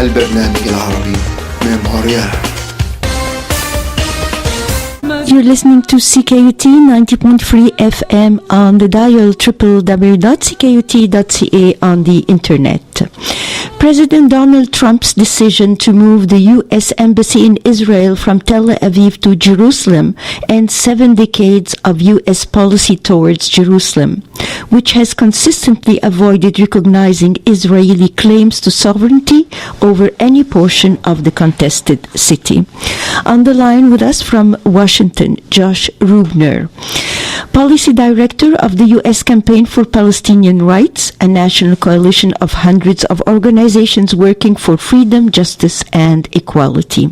البرنامج العربي من مونريال. You're listening to CKUT 90.3 FM on the dial www.ckut.ca on the internet. President Donald Trump's decision to move the U.S. Embassy in Israel from Tel Aviv to Jerusalem ends 7 decades of U.S. policy towards Jerusalem, which has consistently avoided recognizing Israeli claims to sovereignty over any portion of the contested city. On the line with us from Washington, Josh Ruebener, Policy Director of the U.S. Campaign for Palestinian Rights, a national coalition of hundreds of organizations working for freedom, justice, and equality.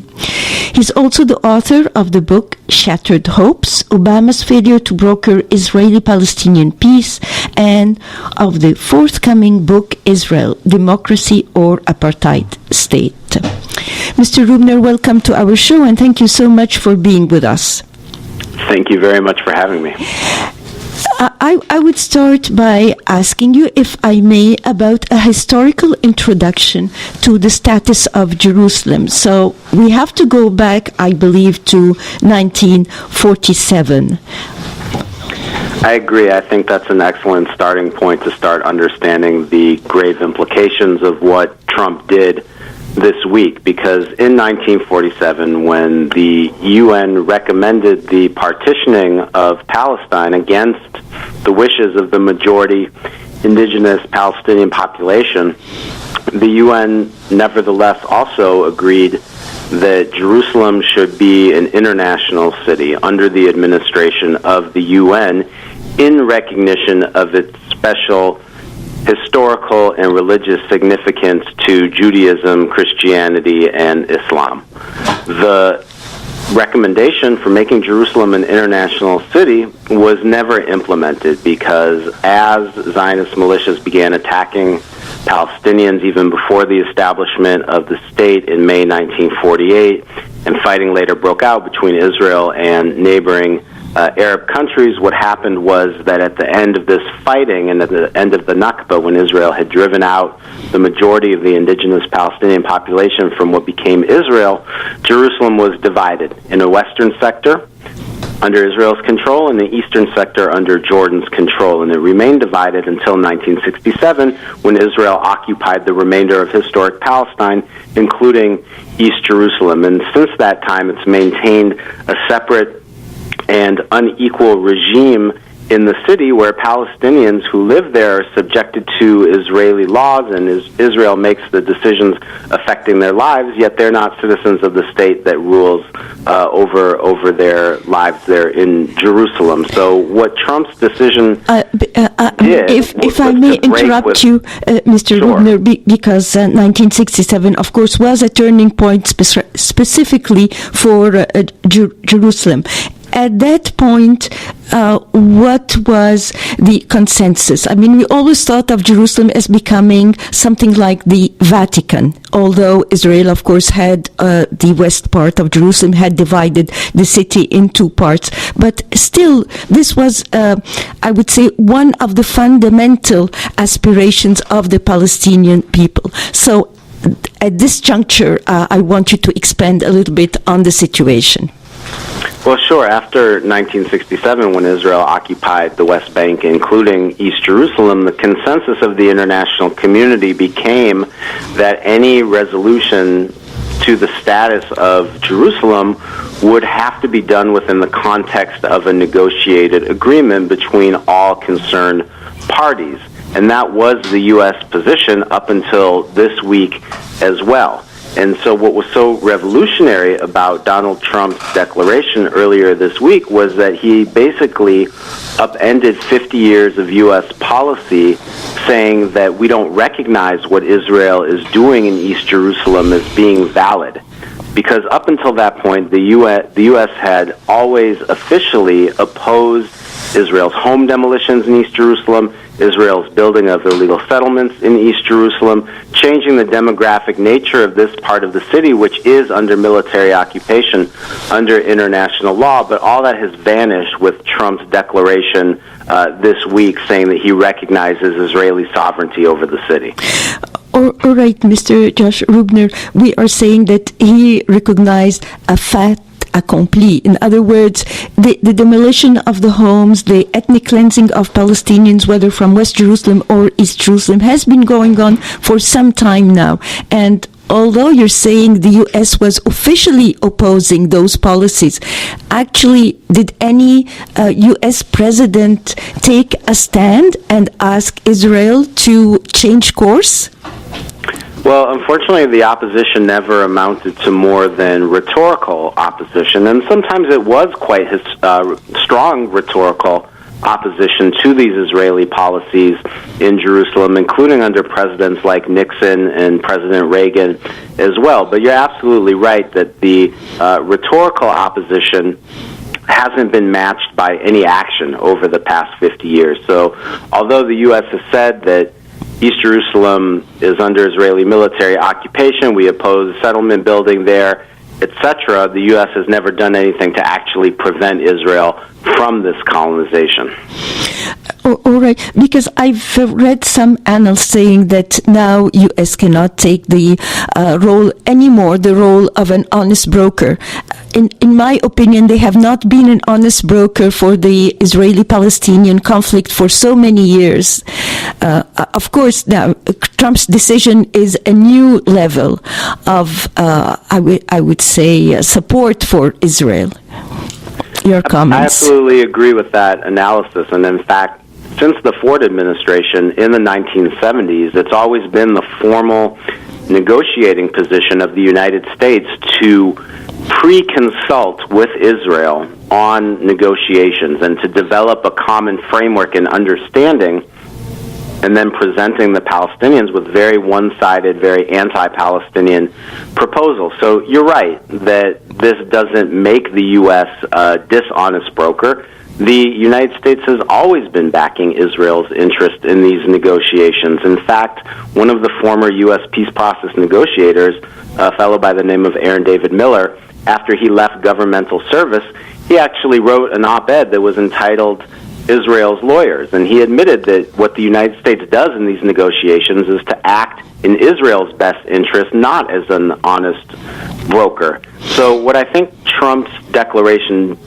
He's also the author of the book Shattered Hopes, Obama's Failure to Broker Israeli-Palestinian Peace, and of the forthcoming book Israel, Democracy or Apartheid State. Mr. Ruebener, welcome to our show, and thank you so much for being with us. Thank you very much for having me. I would start by asking you, if I may, about a historical introduction to the status of Jerusalem. So we have to go back, I believe, to 1947. I agree. I think that's an excellent starting point to start understanding the grave implications of what Trump did this week, because in 1947, when the UN recommended the partitioning of Palestine against the wishes of the majority indigenous Palestinian population, the UN nevertheless also agreed that Jerusalem should be an international city under the administration of the UN in recognition of its special historical and religious significance to Judaism, Christianity, and Islam. The recommendation for making Jerusalem an international city was never implemented because as Zionist militias began attacking Palestinians even before the establishment of the state in May 1948, and fighting later broke out between Israel and neighboring Arab countries, what happened was that at the end of this fighting and at the end of the Nakba, when Israel had driven out the majority of the indigenous Palestinian population from what became Israel, Jerusalem was divided in a western sector under Israel's control and the eastern sector under Jordan's control, and it remained divided until 1967 when Israel occupied the remainder of historic Palestine, including East Jerusalem. And since that time, it's maintained a separate and unequal regime in the city where Palestinians who live there are subjected to Israeli laws, and Israel makes the decisions affecting their lives, yet they're not citizens of the state that rules over their lives there in Jerusalem. So what Trump's decision did... If I may interrupt you, Mr. Ruebener, because 1967, of course, was a turning point specifically for Jerusalem. At that point, what was the consensus? I mean, we always thought of Jerusalem as becoming something like the Vatican, although Israel, of course, had the west part of Jerusalem, had divided the city in two parts. But still, this was, I would say, one of the fundamental aspirations of the Palestinian people. So at this juncture, I want you to expand a little bit on the situation. Well, sure. After 1967, when Israel occupied the West Bank, including East Jerusalem, the consensus of the international community became that any resolution to the status of Jerusalem would have to be done within the context of a negotiated agreement between all concerned parties. And that was the U.S. position up until this week as well. And so what was so revolutionary about Donald Trump's declaration earlier this week was that he basically upended 50 years of U.S. policy, saying that we don't recognize what Israel is doing in East Jerusalem as being valid. Because up until that point, the U.S. had always officially opposed Israel's home demolitions in East Jerusalem, Israel's building of illegal settlements in East Jerusalem, changing the demographic nature of this part of the city, which is under military occupation under international law. But all that has vanished with Trump's declaration this week saying that he recognizes Israeli sovereignty over the city. All right, Mr. Josh Ruebener, we are saying that he recognized a fait accompli. In other words, the demolition of the homes, the ethnic cleansing of Palestinians, whether from West Jerusalem or East Jerusalem, has been going on for some time now. And although you're saying the U.S. was officially opposing those policies, actually, did any U.S. president take a stand and ask Israel to change course? Well, unfortunately, the opposition never amounted to more than rhetorical opposition, and sometimes it was quite strong rhetorical opposition to these Israeli policies in Jerusalem, including under presidents like Nixon and President Reagan as well. But you're absolutely right that the rhetorical opposition hasn't been matched by any action over the past 50 years. So although the U.S. has said that East Jerusalem is under Israeli military occupation, we oppose settlement building there, etc., the U.S. has never done anything to actually prevent Israel from this colonization. All right, because I've read some annals saying that now U.S. cannot take the role anymore, the role of an honest broker. In my opinion, they have not been an honest broker for the Israeli-Palestinian conflict for so many years. Of course, now Trump's decision is a new level of, I would say, support for Israel. Your comments? I absolutely agree with that analysis, and in fact, since the Ford administration in the 1970s, it's always been the formal negotiating position of the United States to pre-consult with Israel on negotiations and to develop a common framework and understanding, and then presenting the Palestinians with very one-sided, very anti-Palestinian proposals. So you're right that this doesn't make the U.S. a dishonest broker. The United States has always been backing Israel's interest in these negotiations. In fact, one of the former U.S. peace process negotiators, a fellow by the name of Aaron David Miller, after he left governmental service, he actually wrote an op-ed that was entitled Israel's Lawyers, and he admitted that what the United States does in these negotiations is to act in Israel's best interest, not as an honest broker. So what I think Trump's declaration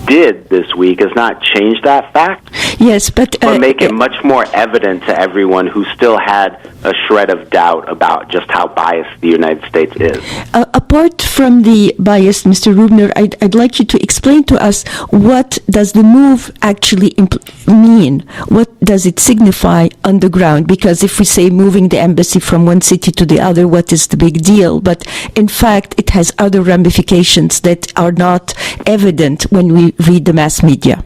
did this week is not change that fact, yes, but make it much more evident to everyone who still had a shred of doubt about just how biased the United States is. Apart from the bias, Mr. Ruebener, I'd like you to explain to us, what does the move actually mean? What does it signify on the ground? Because if we say moving the embassy from one city to the other, what is the big deal? But in fact, it has other ramifications that are not evident when we read the mass media.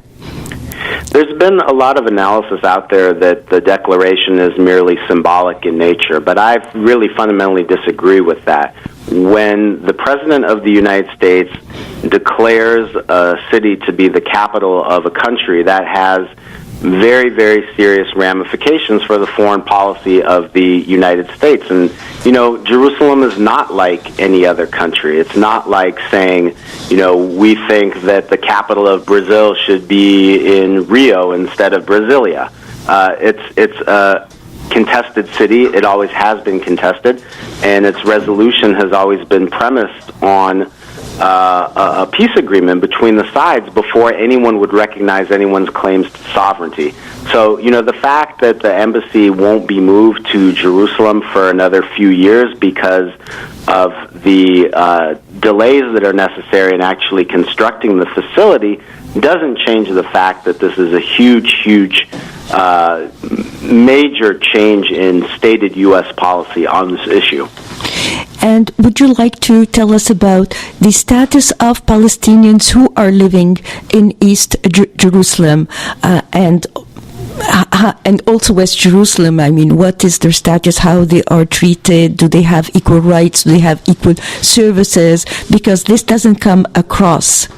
There's been a lot of analysis out there that the declaration is merely symbolic in nature, but I really fundamentally disagree with that. When the President of the United States declares a city to be the capital of a country, that has very, very serious ramifications for the foreign policy of the United States. And, you know, Jerusalem is not like any other country. It's not like saying, you know, we think that the capital of Brazil should be in Rio instead of Brasilia. It's a contested city. It always has been contested, and its resolution has always been premised on a peace agreement between the sides before anyone would recognize anyone's claims to sovereignty. So, you know, the fact that the embassy won't be moved to Jerusalem for another few years because of the delays that are necessary in actually constructing the facility doesn't change the fact that this is a huge major change in stated U.S. policy on this issue. And would you like to tell us about the status of Palestinians who are living in East Jerusalem and also West Jerusalem? I mean, what is their status, how they are treated? Do they have equal rights? Do they have equal services? Because this doesn't come across.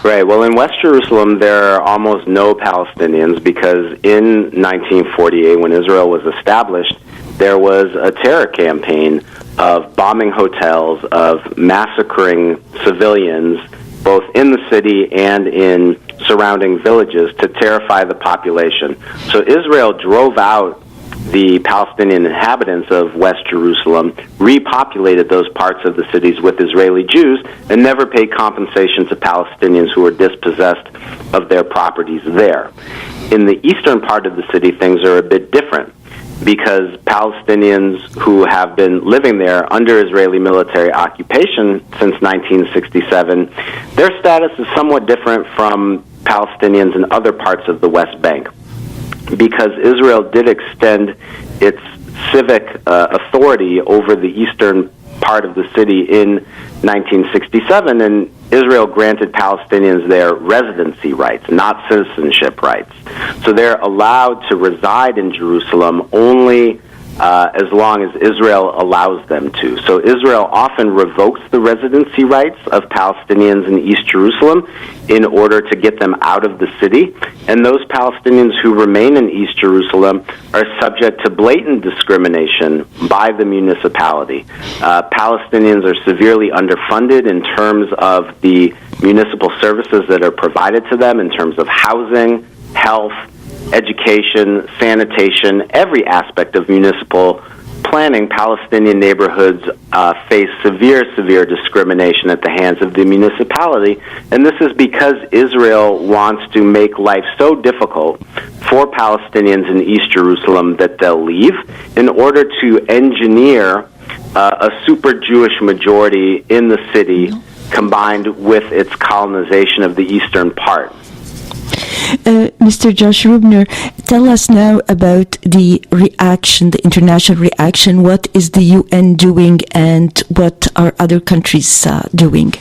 Right. Well, in West Jerusalem, there are almost no Palestinians because in 1948, when Israel was established, there was a terror campaign of bombing hotels, of massacring civilians, both in the city and in surrounding villages, to terrify the population. So Israel drove out the Palestinian inhabitants of West Jerusalem repopulated those parts of the cities with Israeli Jews and never paid compensation to Palestinians who were dispossessed of their properties there. In the eastern part of the city, things are a bit different, because Palestinians who have been living there under Israeli military occupation since 1967, their status is somewhat different from Palestinians in other parts of the West Bank, because Israel did extend its civic authority over the eastern part of the city in 1967, and Israel granted Palestinians their residency rights, not citizenship rights. So they're allowed to reside in Jerusalem only as long as Israel allows them to. So Israel often revokes the residency rights of Palestinians in East Jerusalem in order to get them out of the city. And those Palestinians who remain in East Jerusalem are subject to blatant discrimination by the municipality. Palestinians are severely underfunded in terms of the municipal services that are provided to them in terms of housing, health, education, sanitation, every aspect of municipal planning. Palestinian neighborhoods face severe discrimination at the hands of the municipality, and this is because Israel wants to make life so difficult for Palestinians in East Jerusalem that they'll leave in order to engineer a super Jewish majority in the city combined with its colonization of the eastern part. Mr. Josh Ruebener, tell us now about the reaction, the international reaction. What is the UN doing and what are other countries doing?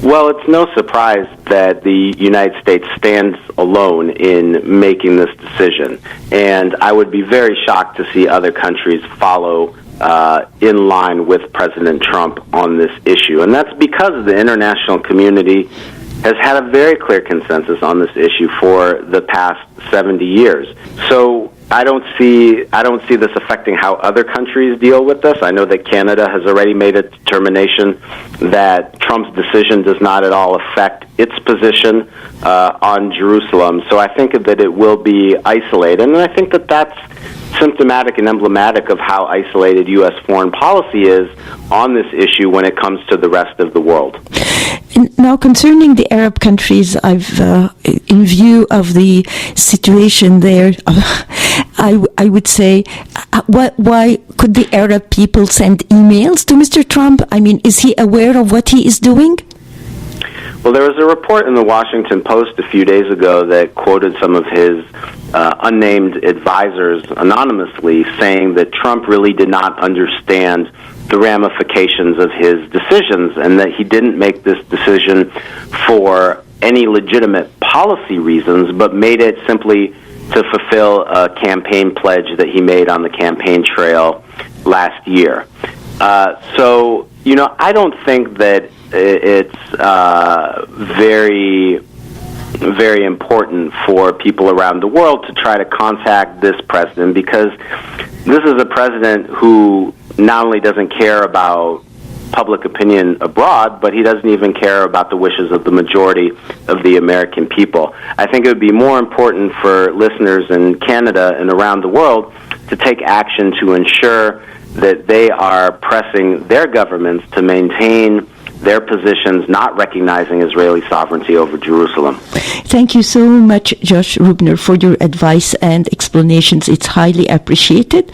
Well, it's no surprise that the United States stands alone in making this decision. And I would be very shocked to see other countries follow in line with President Trump on this issue. And that's because the international community has had a very clear consensus on this issue for the past 70 years. So I don't see this affecting how other countries deal with this. I know that Canada has already made a determination that Trump's decision does not at all affect its position on Jerusalem. So I think that it will be isolated, and I think that that's symptomatic and emblematic of how isolated U.S. foreign policy is on this issue when it comes to the rest of the world. Now, concerning the Arab countries, in view of the situation there, I would say, why could the Arab people send emails to Mr. Trump? I mean, is he aware of what he is doing? Well, there was a report in the Washington Post a few days ago that quoted some of his unnamed advisors anonymously, saying that Trump really did not understand the ramifications of his decisions and that he didn't make this decision for any legitimate policy reasons, but made it simply to fulfill a campaign pledge that he made on the campaign trail last year. So, I don't think that it's very important for people around the world to try to contact this president, because this is a president who not only doesn't care about public opinion abroad, but he doesn't even care about the wishes of the majority of the American people. I think it would be more important for listeners in Canada and around the world to take action to ensure that they are pressing their governments to maintain their positions, not recognizing Israeli sovereignty over Jerusalem. Thank you so much, Josh Ruebener, for your advice and explanations. It's highly appreciated.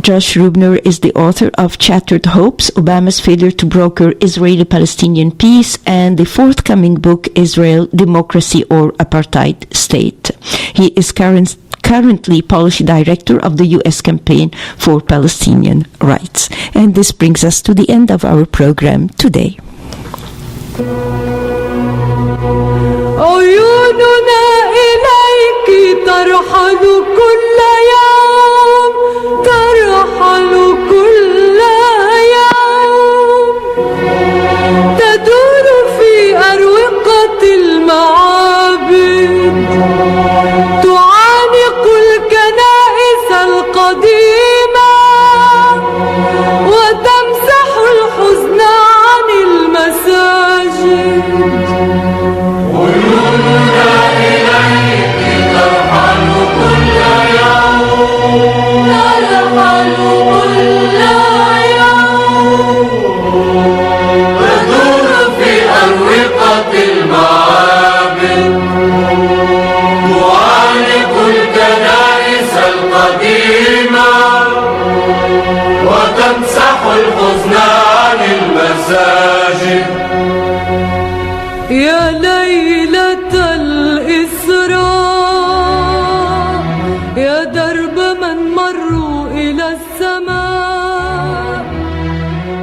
Josh Ruebener is the author of Shattered Hopes, Obama's Failure to Broker Israeli-Palestinian Peace, and the forthcoming book, Israel, Democracy or Apartheid State. He is currently policy director of the U.S. Campaign for Palestinian Rights. And this brings us to the end of our program today. عيوننا إليك ترحل كل يوم ترحل كل يوم تدور في أروقة المعابد تعانق الكنائس القديمة وتمسح الحزن عن المساجد عيوننا إليك ترحل كل يوم الحزن عن المساجد. يا ليلة الإسراء يا درب من مروا إلى السماء،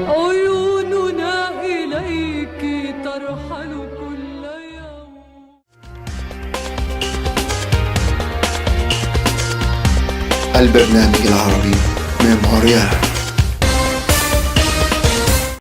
عيوننا إليك ترحل كل يوم. البرنامج العربي من مونريال.